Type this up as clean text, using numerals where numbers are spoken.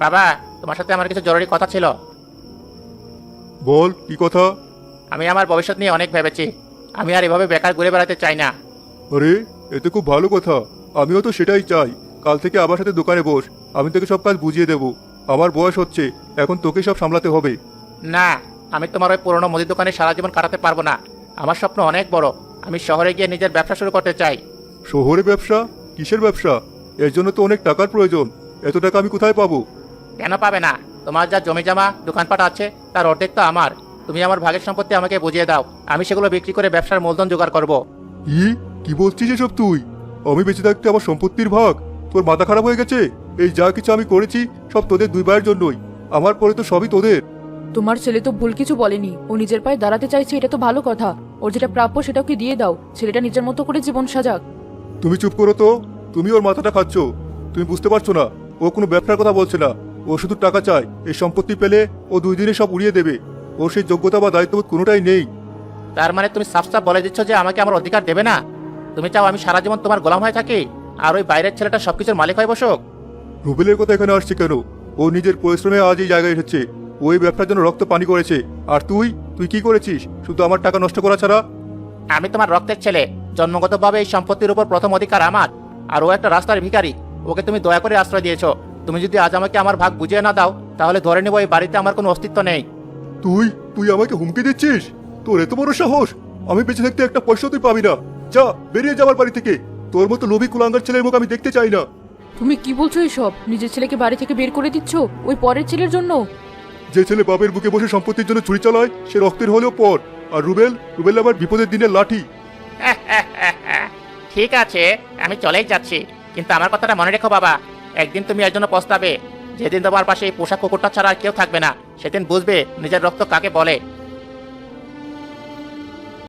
বাবা, তোমার সাথে আমার কিছু জরুরি কথা ছিল। বল, কি কথা? আমি আমার ভবিষ্যৎ নিয়ে অনেক ভেবেছি। আমি আর এভাবে বেকার ঘুরে বেড়াতে চাই না। আরে, এ তো খুব ভালো কথা। আমিও তো সেটাই চাই। কাল থেকে আমার সাথে দোকানে বস, আমি তোকে সব কাজ বুঝিয়ে দেব। আমার বয়স হচ্ছে, এখন তোকে সব সামলাতে হবে। না, আমি তোমার ওই পুরনো মুদির দোকানে সারা জীবন কাটাতে পারবো না। আমার স্বপ্ন অনেক বড়। আমি শহরে গিয়ে নিজের ব্যবসা শুরু করতে চাই। শহরে ব্যবসা? কিসের ব্যবসা? এর জন্য তো অনেক টাকার প্রয়োজন। এত টাকা আমি কোথায় পাবো? কেন পাবে না? তোমার যা জমি জমা দোকানপাট আছে তার অর্ধেক তো আমার। তুমি আমার ভাগের সম্পত্তি আমাকে বুঝিয়ে দাও, আমি সেগুলো বিক্রি করে ব্যবসার মূলধন জোগাড় করব। কি বলছিস এসব তুই? আমি বেঁচে থাকতে আমার সম্পত্তির ভাগ? তোর মাথা খারাপ হয়ে গেছে? এই যা কিছু আমি করেছি সব তোদের দুই ভাইয়ের জন্যই। আমার পরে তো সবই তোদের। তোমার ছেলে তো ভুল কিছু বলেনি, ও নিজের পায়ে দাঁড়াতে চাইছে, এটা তো ভালো কথা। ওর যেটা প্রাপ্য সেটা ওকে দিয়ে দাও, ছেলেটা নিজের মতো করে জীবন সাজাক। তুমি চুপ করো তো। তুমি ওর মাথাটা খাচ্ছ। তুমি বুঝতে পারছো না, ও কোনো ব্যবসার কথা বলছে না। ও শুধু টাকা চায়। এই সম্পত্তি পেলে ও 2 দিনে সব উড়িয়ে দেবে। ওর সেই যোগ্যতা বা দায়িত্ববোধ কোনোটাই নেই। তার মানে তুমি সাফ সাফ বলে দিচ্ছ যে আমাকে আমার অধিকার দেবে না? তুমি চাও আমি সারা জীবন তোমার গোলাম হয়ে থাকি, আর ওই বাইরের ছেলেটা সবকিছুর মালিক হয়ে বসুক? রুবেলের কথা এখানে আসছে কেন? ও নিজের পরিশ্রমে আজ এই জায়গায় এসেছে। ওই ব্যবসার জন্য রক্ত পানি করেছে। আর তুই তুই কি করেছিস? শুধু আমার টাকা নষ্ট করা ছাড়া। আমি তোমার রক্তের ছেলে। জন্মগতভাবে এই সম্পত্তির উপর প্রথম অধিকার আমার। আর ও একটা রাস্তার ভিখারি। ওকে তুমি দয়া করে আশ্রয় দিয়েছো। তুমি যদি আজ আমাকে আমার ভাগ বুঝিয়ে না দাও, তাহলে ধরে নেব এই বাড়িতে আমার কোনো অস্তিত্ব নেই। তুই তুই আমাকে হুমকি দিচ্ছিস? তোর এত বড় সাহস! আমি বেঁচে থাকতে একটা পয়সা তুই পাবি না। যা, বেরিয়ে যাবার বাড়ি থেকে। তোর মতো লোভী কুলাঙ্গার ছেলের মুখ আমি দেখতে চাই না। তুমি কি বলছো এসব? নিজের ছেলেকে বাড়ি থেকে বের করে দিচ্ছ ওই পরের ছেলের জন্য? যে ছেলে বাপের বুকে বসে সম্পত্তির জন্য ছুরি চালায় সে রক্তের হলেও পর। আর রুবেল আমার বিপদের দিনের লাঠি। ঠিক আছে, আমি চলেই যাচ্ছি, কিন্তু আমার কথাটা মনে রেখো বাবা। একদিন তুমি এর জন্য পস্তাবে। যেদিন তোমার পাশে এই পোষা কুকুরটা ছাড়া আর কেউ থাকবে না, সেদিন বুঝবে নিজের রক্ত কাকে বলে।